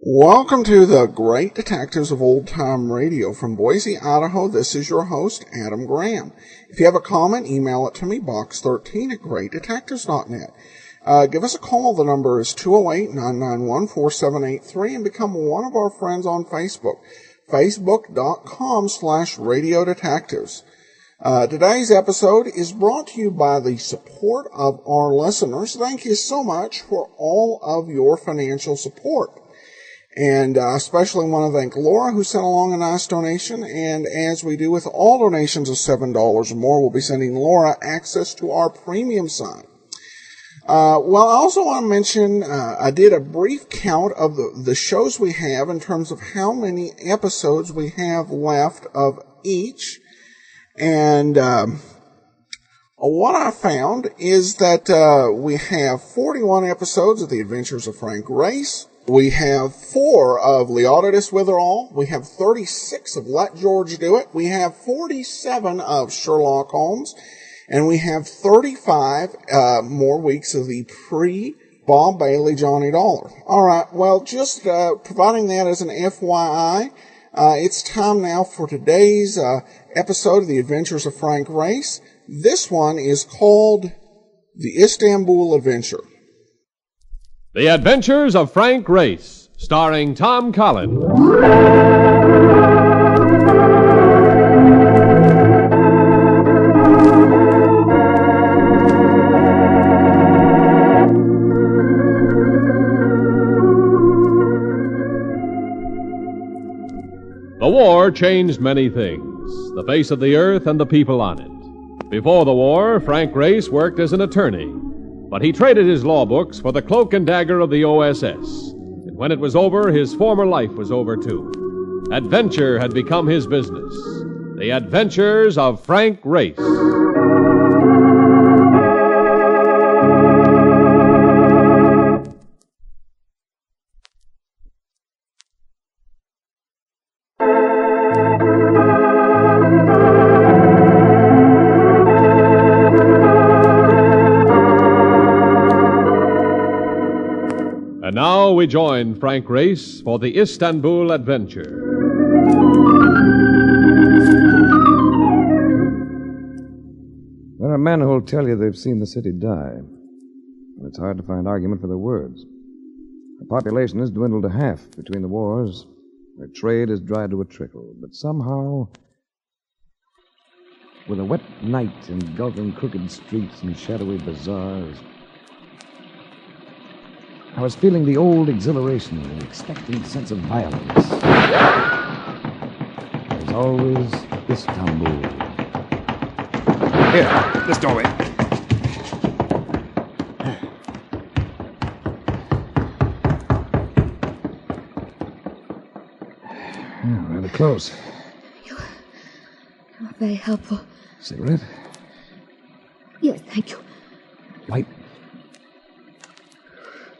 Welcome to the Great Detectives of Old Time Radio. From Boise, Idaho, this is your host, Adam Graham. If you have a comment, email it to me, box13@greatdetectives.net. Give us a call. The number is 208-991-4783, and become one of our friends on Facebook, facebook.com/Radio Detectives. Today's episode is brought to you by the support of our listeners. Thank you so much for all of your financial support. And I especially want to thank Laura, who sent along a nice donation. And as we do with all donations of $7 or more, we'll be sending Laura access to our premium site. Well, I also want to mention, I did a brief count of the shows we have in terms of how many episodes we have left of each. And what I found is that we have 41 episodes of The Adventures of Frank Race. We have 4 of Leonidas Witherall. We have 36 of Let George Do It. We have 47 of Sherlock Holmes. And we have 35 more weeks of the pre-Bob Bailey Johnny Dollar. All right, well, just providing that as an FYI, it's time now for today's episode of The Adventures of Frank Race. This one is called The Istanbul Adventure. The Adventures of Frank Race, starring Tom Collins. The war changed many things, the face of the earth and the people on it. Before the war, Frank Race worked as an attorney. But he traded his law books for the cloak and dagger of the OSS. And when it was over, his former life was over too. Adventure had become his business. The Adventures of Frank Race. And now we join Frank Race for the Istanbul Adventure. There are men who will tell you they've seen the city die. And it's hard to find argument for their words. The population has dwindled to half between the wars. Their trade has dried to a trickle. But somehow, with a wet night engulfing crooked streets and shadowy bazaars, I was feeling the old exhilaration and the expectant sense of violence. There's always Istanbul. Here, this doorway. Yeah, rather close. You're very helpful. Cigarette? Yes, thank you. Light?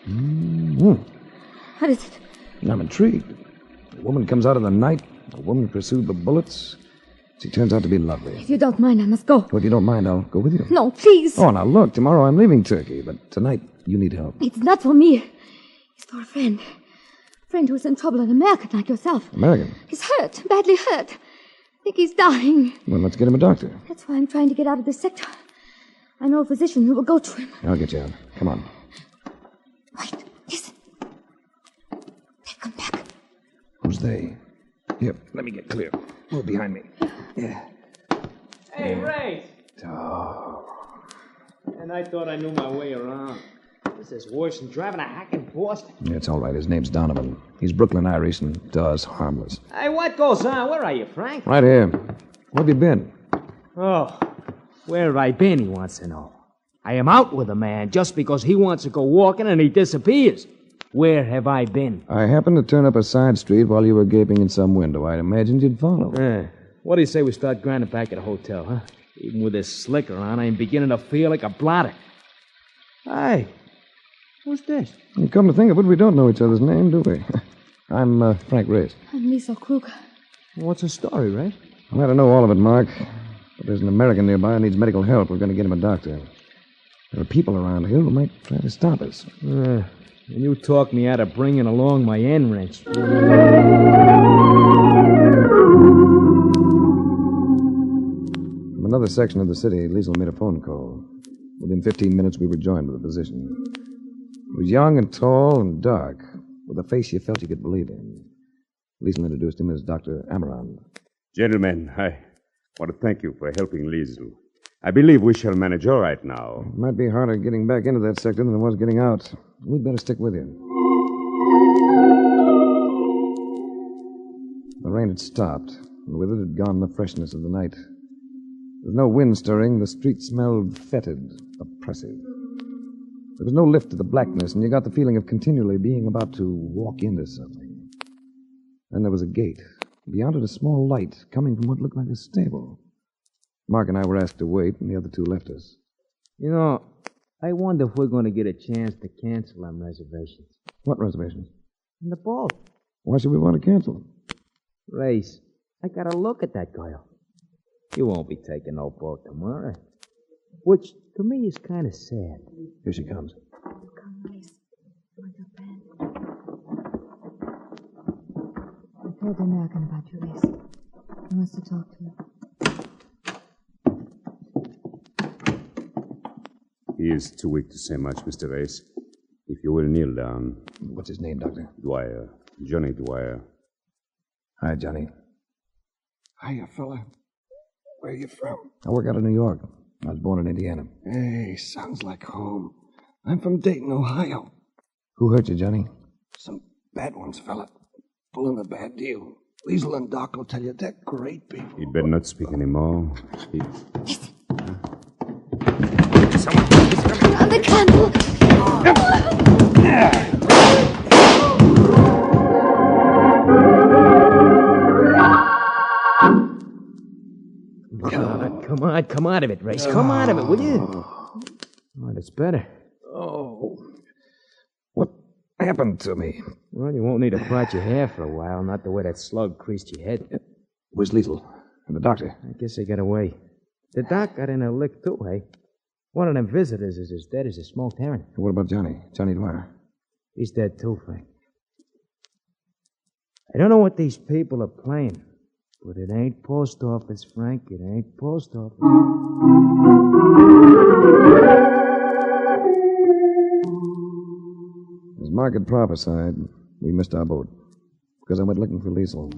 Mm-hmm. What is it? I'm intrigued. A woman comes out of the night. A woman pursued the bullets. She turns out to be lovely. If you don't mind, I must go. Well, if you don't mind, I'll go with you. No, please. Oh, now look, tomorrow I'm leaving Turkey, but tonight you need help. It's not for me. It's for a friend. A friend who's in trouble, an American like yourself. American? He's hurt, badly hurt. I think he's dying. Well, let's get him a doctor. That's why I'm trying to get out of this sector. I know a physician who will go to him. I'll get you out. Come on. Wait, listen. They've come back. Who's they? Here, let me get clear. Move behind me. Yeah. Hey, Ray. Oh. And I thought I knew my way around. This is worse than driving a hack in Boston. Yeah, it's all right. His name's Donovan. He's Brooklyn Irish and to us harmless. Hey, what goes on? Where are you, Frank? Right here. Where have you been? Oh, where have I been, he wants to know. I am out with a man just because he wants to go walking and he disappears. Where have I been? I happened to turn up a side street while you were gaping in some window. I imagined you'd follow. What do you say we start grinding back at the hotel, huh? Even with this slicker on, I'm beginning to feel like a blotter. Hey, who's this? And come to think of it, we don't know each other's name, do we? I'm Frank Race. I'm Lisa Krug. What's the story, Ray? I don't know all of it, Mark. But there's an American nearby who needs medical help. We're going to get him a doctor. There are people around here who might try to stop us. And you talked me out of bringing along my end wrench. From another section of the city, Liesl made a phone call. Within 15 minutes, we were joined with a physician. He was young and tall and dark, with a face you felt you could believe in. Liesl introduced him as Dr. Amarand. Gentlemen, I want to thank you for helping Liesl. I believe we shall manage all right now. It might be harder getting back into that sector than it was getting out. We'd better stick with you. The rain had stopped, and with it had gone the freshness of the night. With no wind stirring, the street smelled fetid, oppressive. There was no lift to the blackness, and you got the feeling of continually being about to walk into something. Then there was a gate. Beyond it, a small light coming from what looked like a stable. Mark and I were asked to wait, and the other two left us. You know, I wonder if we're going to get a chance to cancel them reservations. What reservations? In the boat. Why should we want to cancel them? Race, I got to look at that girl. You won't be taking no boat tomorrow. Which, to me, is kind of sad. Here she comes. Come, Race. Want your pen? I told the American about you, Race. He wants to talk to you. He is too weak to say much, Mr. Race. If you will kneel down. What's his name, Doctor? Dwyer. Johnny Dwyer. Hi, Johnny. Hiya, fella. Where are you from? I work out of New York. I was born in Indiana. Hey, sounds like home. I'm from Dayton, Ohio. Who hurt you, Johnny? Some bad ones, fella. Pulling a bad deal. Liesl and Doc will tell you they're great people. He'd better not speak anymore. On the candle! Come out of it, Race. Come out of it, will you? Oh, that's better. Oh. What happened to me? Well, you won't need to part your hair for a while, not the way that slug creased your head. Where's Liesl? And the doctor? I guess they got away. The doc got in a lick, too, hey? One of them visitors is as dead as a smoked herring. What about Johnny? Johnny Dwyer? He's dead, too, Frank. I don't know what these people are playing, but it ain't post office, Frank. It ain't post office. As Mark had prophesied, we missed our boat because I went looking for Liesl.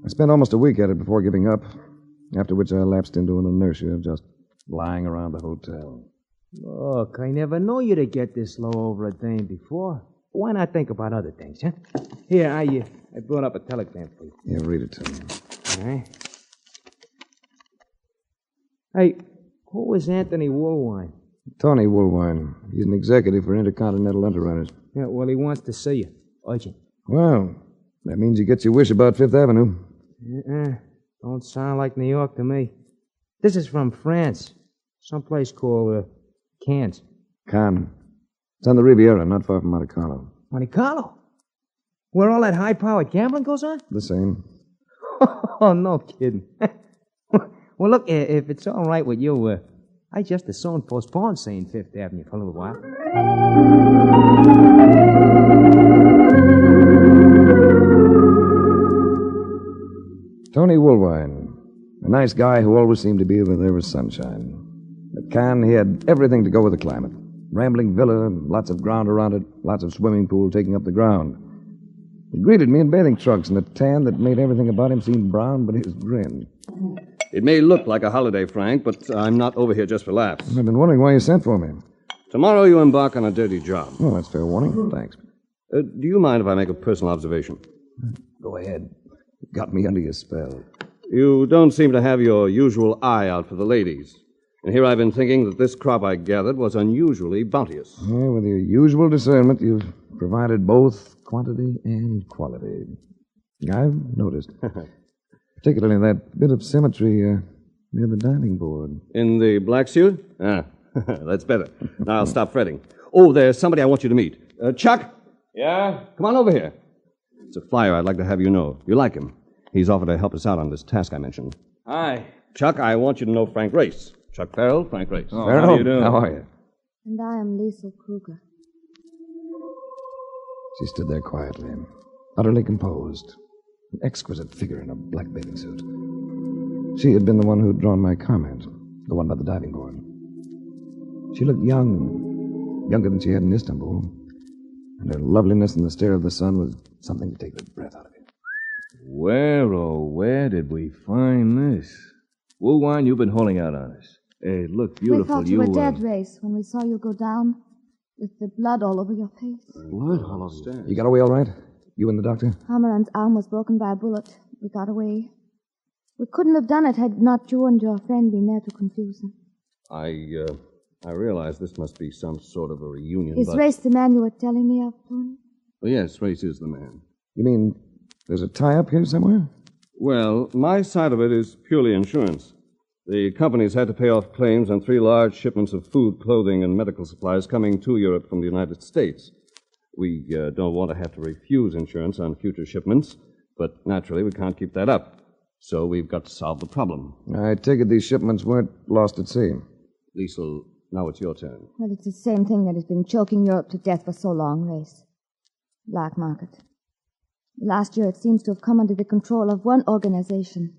I spent almost a week at it before giving up, after which I lapsed into an inertia of just lying around the hotel. Look, I never knew you to get this low over a dame before. Why not think about other things, huh? Here, I brought up a telegram for you. Yeah, read it to me. All right. Hey, who is Anthony Woolwine? Tony Woolwine. He's an executive for Intercontinental Underwriters. Yeah, well, he wants to see you. Urgent. Well, that means he gets your wish about Fifth Avenue. Don't sound like New York to me. This is from France. Someplace called Cannes. Cannes. It's on the Riviera, not far from Monte Carlo. Monte Carlo? Where all that high-powered gambling goes on? The same. Oh, no kidding. Well, look, if it's all right with you, I just as soon postpone seeing Fifth Avenue for a little while. Tony Woolwine. A nice guy who always seemed to be where there was sunshine. At Cannes, he had everything to go with the climate. Rambling villa, lots of ground around it, lots of swimming pool taking up the ground. He greeted me in bathing trunks and a tan that made everything about him seem brown but his grin. It may look like a holiday, Frank, but I'm not over here just for laughs. I've been wondering why you sent for me. Tomorrow you embark on a dirty job. Oh, that's fair warning. Thanks. Do you mind if I make a personal observation? Go ahead. Got me under your spell. You don't seem to have your usual eye out for the ladies. And here I've been thinking that this crop I gathered was unusually bounteous. Yeah, with your usual discernment, you've provided both quantity and quality. I've noticed. Particularly that bit of symmetry near the dining board. In the black suit? Ah, that's better. Now I'll stop fretting. Oh, there's somebody I want you to meet. Chuck? Yeah? Come on over here. It's a flyer I'd like to have you know. You like him. He's offered to help us out on this task I mentioned. Hi. Chuck, I want you to know Frank Race. Chuck Farrell, Frank Race. Oh, Farrell, how do you do? how are you? And I am Liesel Kruger. She stood there quietly, utterly composed. An exquisite figure in a black bathing suit. She had been the one who'd drawn my comment, the one by the diving board. She looked young, younger than she had in Istanbul, and her loveliness in the stare of the sun was something to take the breath out of you. Where, oh, where did we find this? Woowine, you've been holding out on us. Hey, look beautiful. We thought you were dead, Race, when we saw you go down with the blood all over your face. Blood all over. You got away all right? You and the doctor? Amaran's arm was broken by a bullet. We got away. We couldn't have done it had not you and your friend been there to confuse him. I realize this must be some sort of a reunion, Is Race the man you were telling me of, Tony? Well, yes, Race is the man. You mean there's a tie-up here somewhere? Well, my side of it is purely insurance. The companies had to pay off claims on 3 large shipments of food, clothing, and medical supplies coming to Europe from the United States. We don't want to have to refuse insurance on future shipments, but naturally we can't keep that up. So we've got to solve the problem. I take it these shipments weren't lost at sea. Liesel, now it's your turn. Well, it's the same thing that has been choking Europe to death for so long, Race. Black market. Last year it seems to have come under the control of one organization.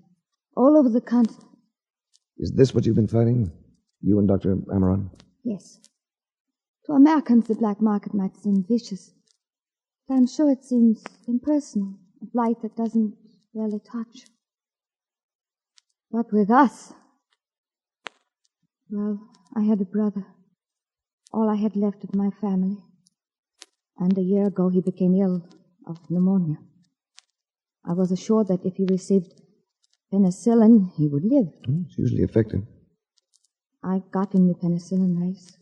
All over the continent. Is this what you've been fighting? You and Dr. Amaran? Yes. To Americans, the black market might seem vicious. But I'm sure it seems impersonal. A blight that doesn't really touch. But with us... Well, I had a brother. All I had left of my family. And a year ago he became ill of pneumonia. I was assured that if he received penicillin, he would live. It's usually effective. I got him the penicillin, Race.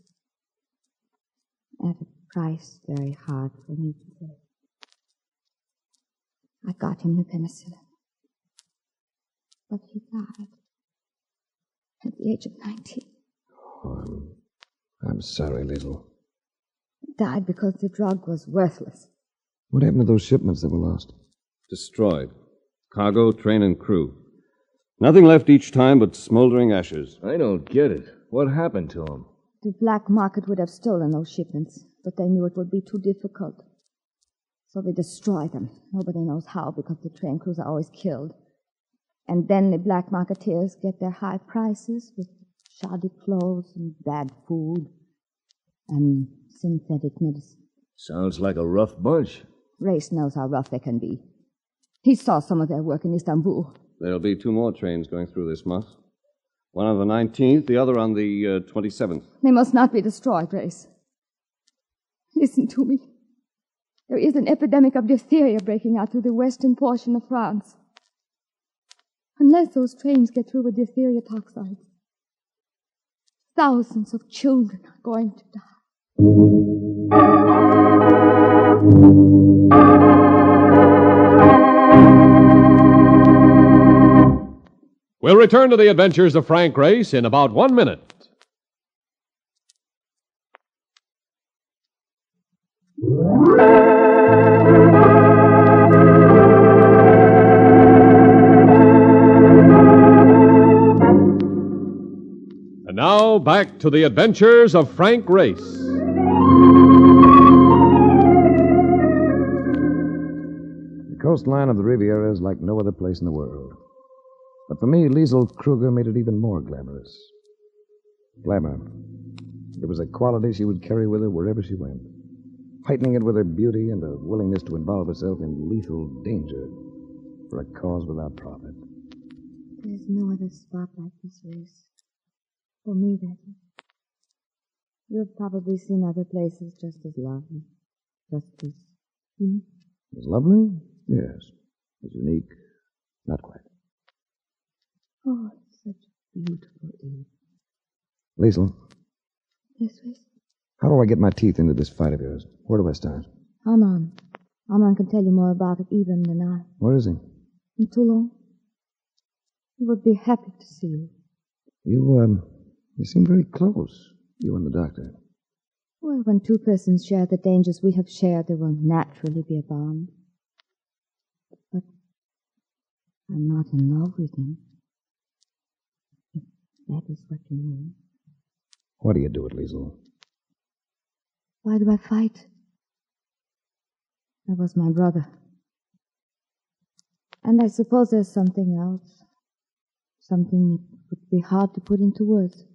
At a price very hard for me to pay. I got him the penicillin. But he died. At the age of 19. Oh, I'm sorry, Liesel. He died because the drug was worthless. What happened to those shipments that were lost? Destroyed. Cargo, train, and crew. Nothing left each time but smoldering ashes. I don't get it. What happened to him? The black market would have stolen those shipments, but they knew it would be too difficult. So they destroyed them. Nobody knows how, because the train crews are always killed. And then the black marketeers get their high prices with shoddy clothes and bad food and synthetic medicine. Sounds like a rough bunch. Race knows how rough they can be. He saw some of their work in Istanbul. There'll be 2 more trains going through this month. One on the 19th, the other on the 27th. They must not be destroyed, Race. Listen to me. There is an epidemic of diphtheria breaking out through the western portion of France. Unless those trains get through with diphtheria toxides, thousands of children are going to die. We'll return to the adventures of Frank Race in about 1 minute. And now, back to the adventures of Frank Race. The coastline of the Riviera is like no other place in the world. But for me, Liesel Kruger made it even more glamorous. Glamour. It was a quality she would carry with her wherever she went, heightening it with her beauty and a willingness to involve herself in lethal danger for a cause without profit. There's no other spot like this, Race. For me, that is. You've probably seen other places just as lovely. Just as unique. As lovely? Yes. As unique? Not quite. Oh, it's such a beautiful evening. Liesel, Yes, Race? how do I get my teeth into this fight of yours? Where do I start? Amran can tell you more about it even than I. Where is he? In Toulon. He would be happy to see you. You seem very close, you and the doctor. Well, when two persons share the dangers we have shared, there will naturally be a bond. But I'm not in love with him. If that is what you mean. Why do you do it, Liesl? Why do I fight? That was my brother. And I suppose there's something else. Something that would be hard to put into words.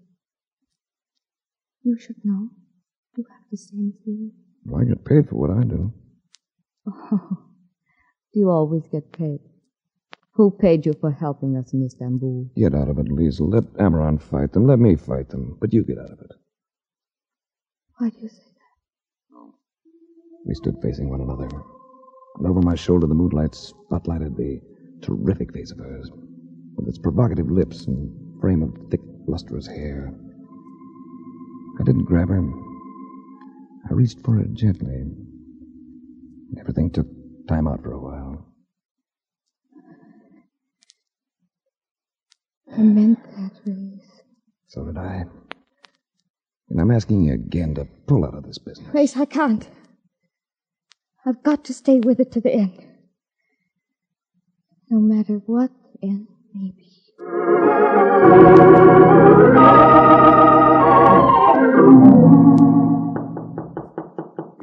You should know. You have the same feeling. Well, I get paid for what I do. Oh, you always get paid. Who paid you for helping us in Istanbul? Get out of it, Liesl. Let Amran fight them. Let me fight them. But you get out of it. Why do you say that? We stood facing one another. And over my shoulder, the moonlight spotlighted the terrific face of hers, with its provocative lips and frame of thick, lustrous hair. I didn't grab her. I reached for her gently. And everything took time out for a while. I meant that, Race. So did I. And I'm asking you again to pull out of this business. Race, I can't. I've got to stay with it to the end. No matter what the end may be.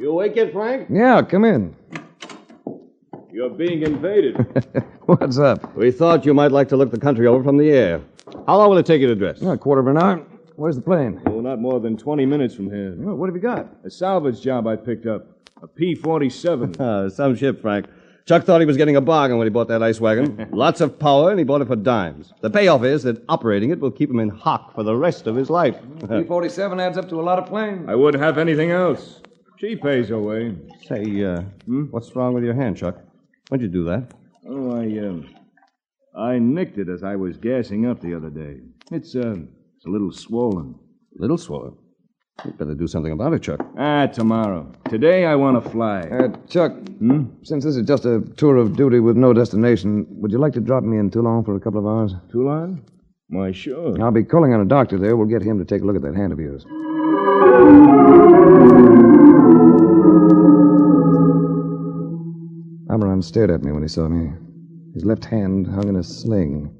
You awake yet, Frank? Yeah, come in. You're being invaded. What's up? We thought you might like to look the country over from the air. How long will it take you to dress? A quarter of an hour. Where's the plane? Oh, not more than 20 minutes from here. Oh, what have you got? A salvage job I picked up. A P07. Some ship, Frank. Chuck thought he was getting a bargain when he bought that ice wagon. Lots of power, and he bought it for dimes. The payoff is that operating it will keep him in hock for the rest of his life. P-47 adds up to a lot of planes. I wouldn't have anything else. She pays her way. Say, what's wrong with your hand, Chuck? When'd you do that? Oh, I nicked it as I was gassing up the other day. It's a little swollen. Little swollen. You'd better do something about it, Chuck. Tomorrow. Today I want to fly. Chuck, since this is just a tour of duty with no destination, would you like to drop me in Toulon for a couple of hours? Toulon? Why, sure. I'll be calling on a doctor there. We'll get him to take a look at that hand of yours. Amran stared at me when he saw me. His left hand hung in a sling.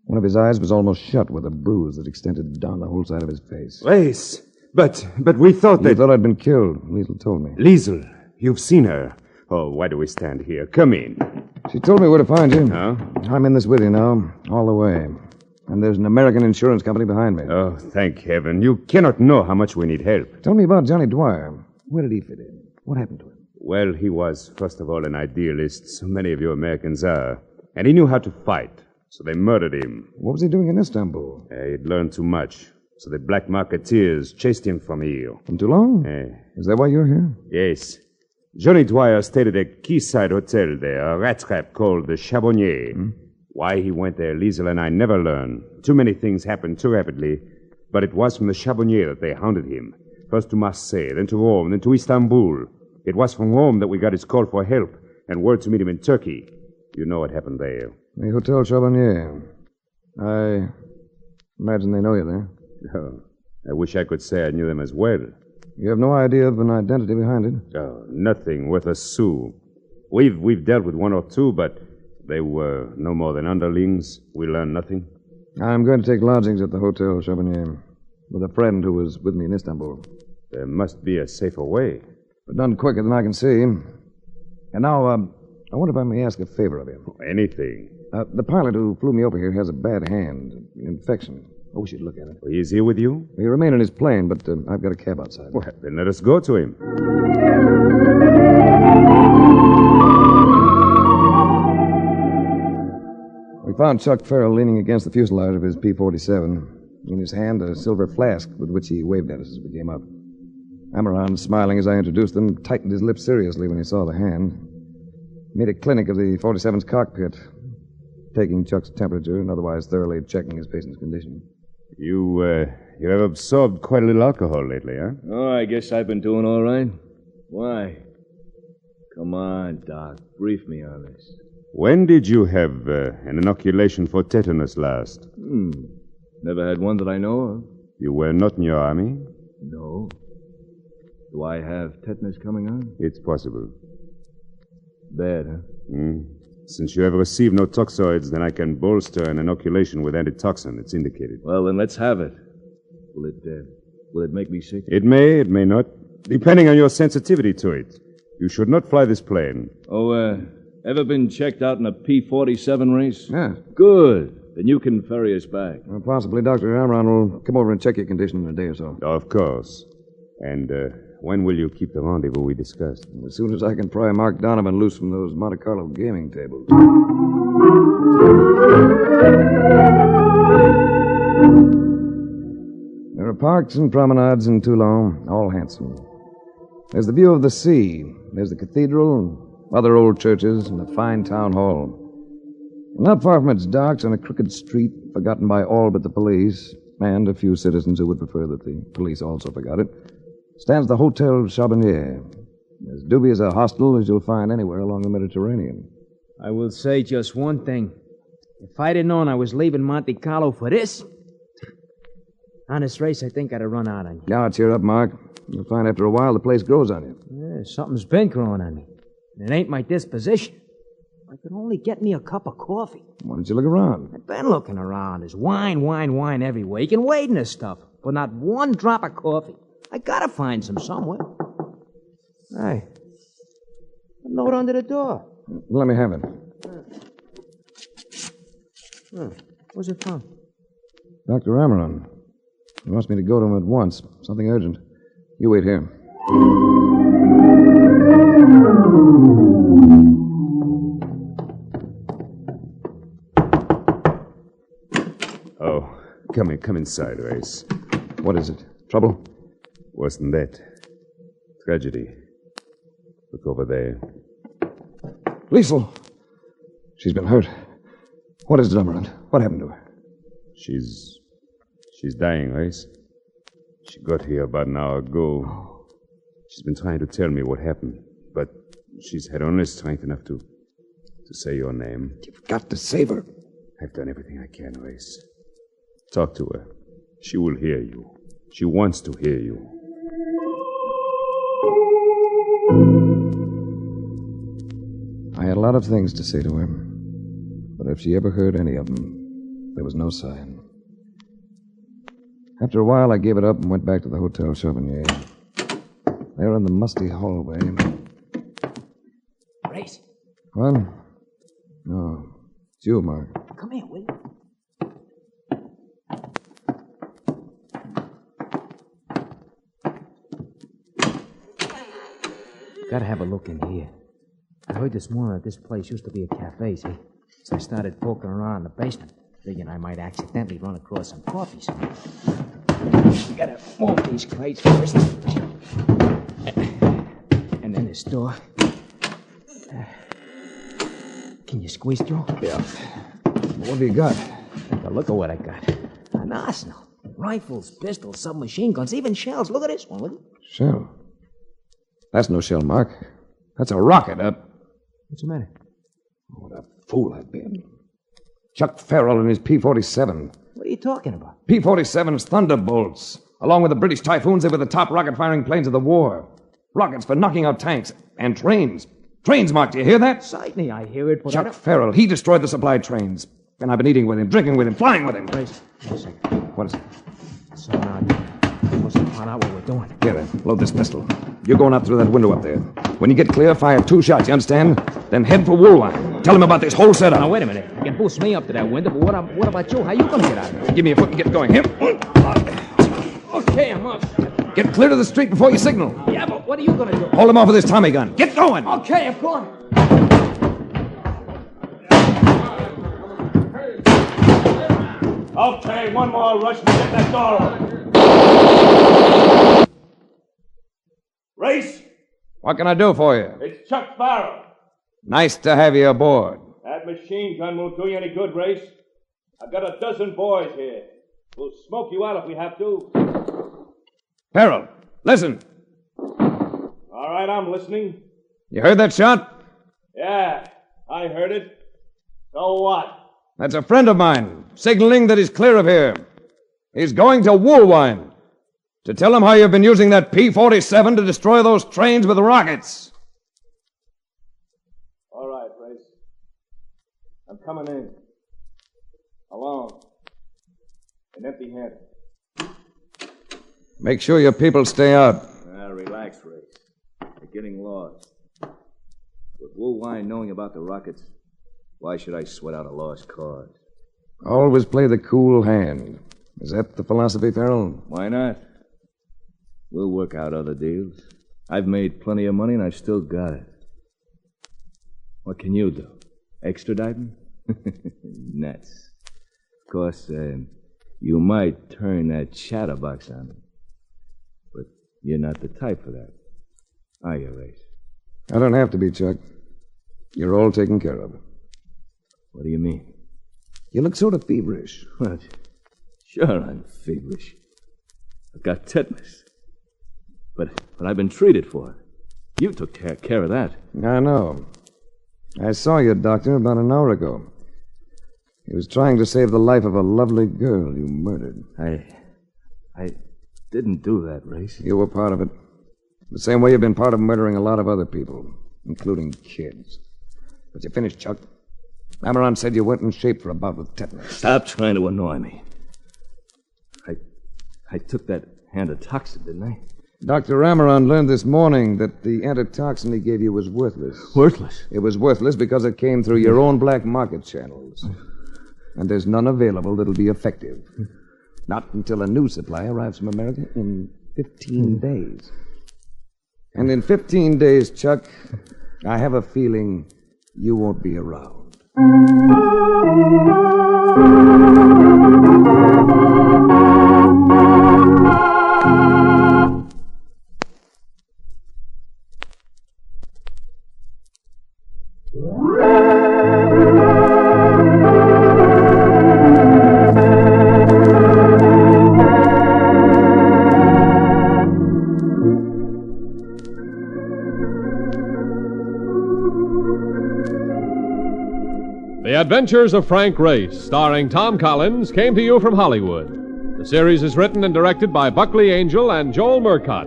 One of his eyes was almost shut with a bruise that extended down the whole side of his face. Race, but we thought that... You thought I'd been killed, Liesl told me. Liesl, you've seen her. Oh, why do we stand here? Come in. She told me where to find you. Huh? I'm in this with you now, all the way. And there's an American insurance company behind me. Oh, thank heaven. You cannot know how much we need help. Tell me about Johnny Dwyer. Where did he fit in? What happened to him? Well, he was, first of all, an idealist. So many of you Americans are. And he knew how to fight. So they murdered him. What was he doing in Istanbul? He'd learned too much. So the black marketeers chased him from here. From Toulon? Is that why you're here? Yes. Johnny Dwyer stayed at a quayside hotel there, a rat trap called the Charbonnier. Why he went there, Liesl and I never learned. Too many things happened too rapidly. But it was from the Charbonnier that they hounded him. First to Marseille, then to Rome, then to Istanbul. It was from Rome that we got his call for help and word to meet him in Turkey. You know what happened there. The Hotel Charbonnier. I imagine they know you there. Oh, I wish I could say I knew them as well. You have no idea of an identity behind it? Oh, nothing worth a sou. We've dealt with one or two, but they were no more than underlings. We learned nothing. I'm going to take lodgings at the Hotel Charbonnier with a friend who was with me in Istanbul. There must be a safer way. But none quicker than I can see. And now, I wonder if I may ask a favor of you. Anything. The pilot who flew me over here has a bad hand, infection. I wish you'd look at it. He's here with you? He'll remain in his plane, but I've got a cab outside. Well, then let us go to him. We found Chuck Farrell leaning against the fuselage of his P-47. In his hand, a silver flask with which he waved at us as we came up. Amran, smiling as I introduced them, tightened his lips seriously when he saw the hand. Made a clinic of the 47's cockpit, taking Chuck's temperature and otherwise thoroughly checking his patient's condition. You have absorbed quite a little alcohol lately, huh? Oh, I guess I've been doing all right. Why? Come on, Doc. Brief me on this. When did you have an inoculation for tetanus last? Never had one that I know of. You were not in your army? No. Do I have tetanus coming on? It's possible. Bad, huh? Since you have received no toxoids, then I can bolster an inoculation with antitoxin. It's indicated. Well, then let's have it. Will it make me sick? It may not, depending on your sensitivity to it. You should not fly this plane. Oh, ever been checked out in a P-47 race? Yeah. Good. Then you can ferry us back. Well, possibly Dr. Amron will come over and check your condition in a day or so. Of course. And when will you keep the rendezvous we discussed? As soon as I can pry Mark Donovan loose from those Monte Carlo gaming tables. There are parks and promenades in Toulon, all handsome. There's the view of the sea. There's the cathedral, other old churches, and a fine town hall. Not far from its docks, on a crooked street, forgotten by all but the police, and a few citizens who would prefer that the police also forgot it, stands the Hotel Charbonnier, as dubious a hostel as you'll find anywhere along the Mediterranean. I will say just one thing. If I'd have known I was leaving Monte Carlo for this, honest race, I think I'd have run out on you. Now, cheer up, Mark. You'll find after a while the place grows on you. Yeah, something's been growing on me. And it ain't my disposition. I could only get me a cup of coffee. Why don't you look around? I've been looking around. There's wine everywhere. You can wade in this stuff, but not one drop of coffee. I gotta find some somewhere. Hey, a note under the door. Let me have it. Where's it from? Dr. Amaron. He wants me to go to him at once. Something urgent. You wait here. Oh, come inside, Race. What is it? Trouble? Worse than that. Tragedy. Look over there. Liesel! She's been hurt. What is it, Amaron? What happened to her? She's dying, Race. She got here about an hour ago. She's been trying to tell me what happened, but she's had only strength enough to say your name. You've got to save her. I've done everything I can, Race. Talk to her. She will hear you. She wants to hear you. I had a lot of things to say to her, but if she ever heard any of them, there was no sign. After a while, I gave it up and went back to the Hotel Charbonnier. There in the musty hallway. Race. What? No. It's you, Mark. Come here, will you? Gotta have a look in here. I heard this morning that this place used to be a cafe, see? So I started poking around in the basement, thinking I might accidentally run across some coffee somewhere. Gotta move these crates first. And then this door. Can you squeeze through? Yeah. What have you got? Take a look at what I got. An arsenal. Rifles, pistols, submachine guns, even shells. Look at this one, will you? Shell. That's no shell, Mark. That's a rocket. What's the matter? What a fool I've been. Chuck Farrell and his P-47. What are you talking about? P-47's Thunderbolts. Along with the British Typhoons, they were the top rocket-firing planes of the war. Rockets for knocking out tanks and trains. Trains, Mark, do you hear that? Certainly, I hear it, but Chuck Farrell, he destroyed the supply trains. And I've been eating with him, drinking with him, flying with him. Wait a second. What is it? So now, you must have found out what we're doing. Here, then. Load this pistol. You're going up through that window up there. When you get clear, fire 2 shots, you understand? Then head for Woolwine. Tell him about this whole setup. Now, wait a minute. You can boost me up to that window, but what about you? How you gonna get out of here? Give me a foot and get going. Here. Okay, I'm up. Get clear to the street before you signal. Yeah, but what are you gonna do? Hold him off with this Tommy gun. Get going. Okay, I'm going. Okay, one more rush to get that door open. Race, What can I do for you? it's Chuck Farrell. Nice to have you aboard. That machine gun won't do you any good, Race. I've got a dozen boys here. We'll smoke you out if we have to. Farrell, listen. All right, I'm listening. You heard that shot? Yeah, I heard it. So what? That's a friend of mine, signaling that he's clear of here. He's going to Woolwine to tell him how you've been using that P-47 to destroy those trains with rockets. All right, Race. I'm coming in. Alone. And empty-handed. Make sure your people stay out. Relax, Race. They're getting lost. With Woolwine knowing about the rockets, why should I sweat out a lost cause? Always play the cool hand. Is that the philosophy, Farrell? Why not? We'll work out other deals. I've made plenty of money, and I've still got it. What can you do? Extradite him? Nuts. Of course, you might turn that chatterbox on me. But you're not the type for that, are you, Race? I don't have to be, Chuck. You're all taken care of. What do you mean? You look sort of feverish. What? Sure, I'm feverish. I've got tetanus. But I've been treated for it. You took care of that. I know. I saw your doctor about an hour ago. He was trying to save the life of a lovely girl you murdered. I didn't do that, Race. You were part of it. The same way you've been part of murdering a lot of other people, including kids. But you finished, Chuck. Amaran said you weren't in shape for a bout with tetanus. Stop trying to annoy me. I took that antitoxin, didn't I? Dr. Amaran learned this morning that the antitoxin he gave you was worthless. Worthless? It was worthless because it came through your own black market channels. And there's none available that'll be effective. Not until a new supply arrives from America in 15 days. And in 15 days, Chuck, I have a feeling you won't be around. The Adventures of Frank Race, starring Tom Collins, came to you from Hollywood. The series is written and directed by Buckley Angel and Joel Murcott.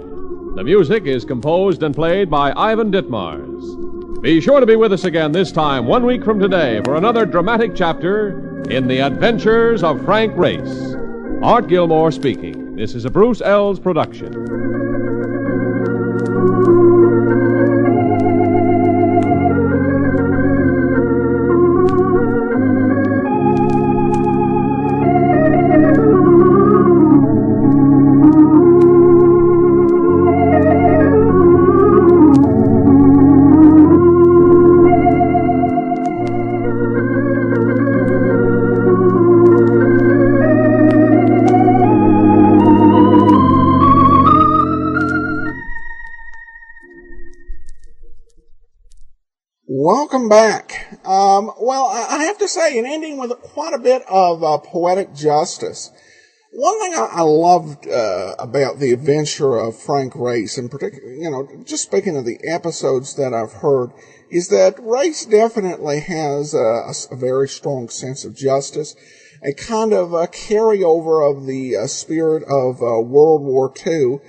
The music is composed and played by Ivan Ditmars. Be sure to be with us again this time 1 week from today for another dramatic chapter in The Adventures of Frank Race. Art Gilmore speaking. This is a Bruce Ells production. Welcome back. Well, I have to say, an ending with quite a bit of poetic justice. One thing I loved about the adventure of Frank Race, in particular, just speaking of the episodes that I've heard, is that Race definitely has a very strong sense of justice, a kind of a carryover of the spirit of World War II.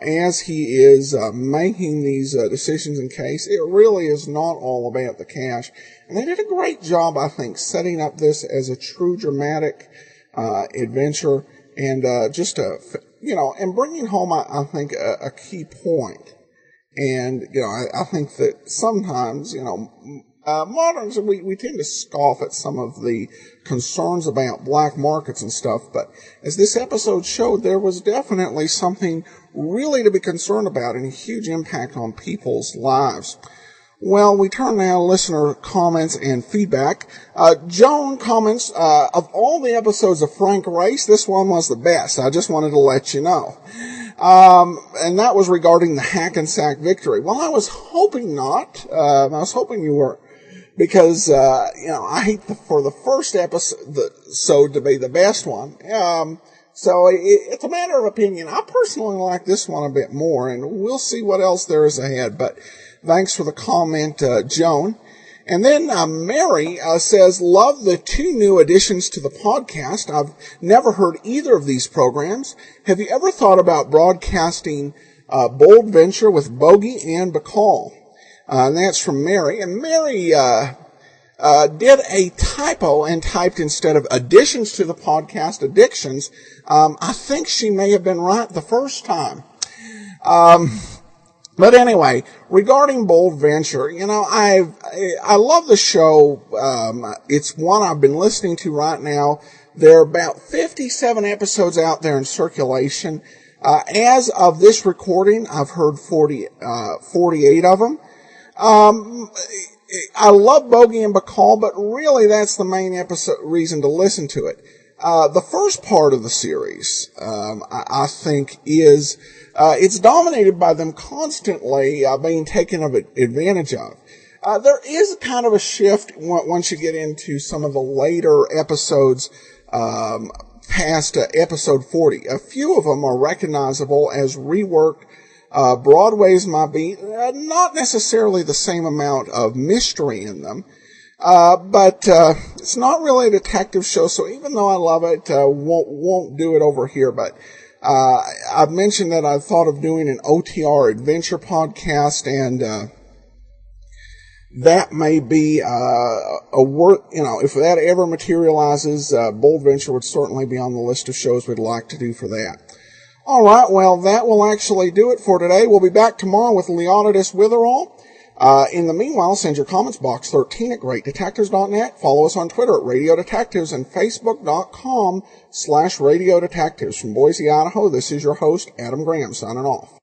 As he is making these decisions in case, it really is not all about the cash. And they did a great job, I think, setting up this as a true dramatic adventure and and bringing home, I think, a key point. And, I think that sometimes, moderns, we tend to scoff at some of the concerns about black markets and stuff, but as this episode showed, there was definitely something really to be concerned about and a huge impact on people's lives. Well, we turn now to listener comments and feedback. Joan comments, of all the episodes of Frank Race, this one was the best. I just wanted to let you know. And that was regarding the Hackensack victory. Well, I was hoping not. I was hoping you were. Because, I hate for the first episode to be the best one. So it's a matter of opinion. I personally like this one a bit more, and we'll see what else there is ahead. But Thanks for the comment, Joan. And then Mary says, love the 2 new additions to the podcast. I've never heard either of these programs. Have you ever thought about broadcasting Bold Venture with Bogey and Bacall? And that's from Mary. And Mary did a typo and typed, instead of additions to the podcast, addictions. I think she may have been right the first time. But anyway, regarding Bold Venture, I love the show. It's one I've been listening to right now. There are about 57 episodes out there in circulation. As of this recording, I've heard 48 of them. I love Bogey and Bacall, but really that's the main reason to listen to it. The first part of the series, I think, is it's dominated by them constantly being taken advantage of. There is kind of a shift once you get into some of the later episodes past episode 40. A few of them are recognizable as reworked Broadway's My Beat. Not necessarily the same amount of mystery in them. But it's not really a detective show, so even though I love it, won't do it over here. But I've mentioned that I thought of doing an OTR adventure podcast, and that may be a work. If that ever materializes, Bold Venture would certainly be on the list of shows we'd like to do for that. All right, well, that will actually do it for today. We'll be back tomorrow with Leonidas Witherall. In the meanwhile, send your comments box 13 at greatdetectives.net. Follow us on Twitter at Radio Detectives and Facebook.com/Radio Detectives. From Boise, Idaho, this is your host, Adam Graham, signing off.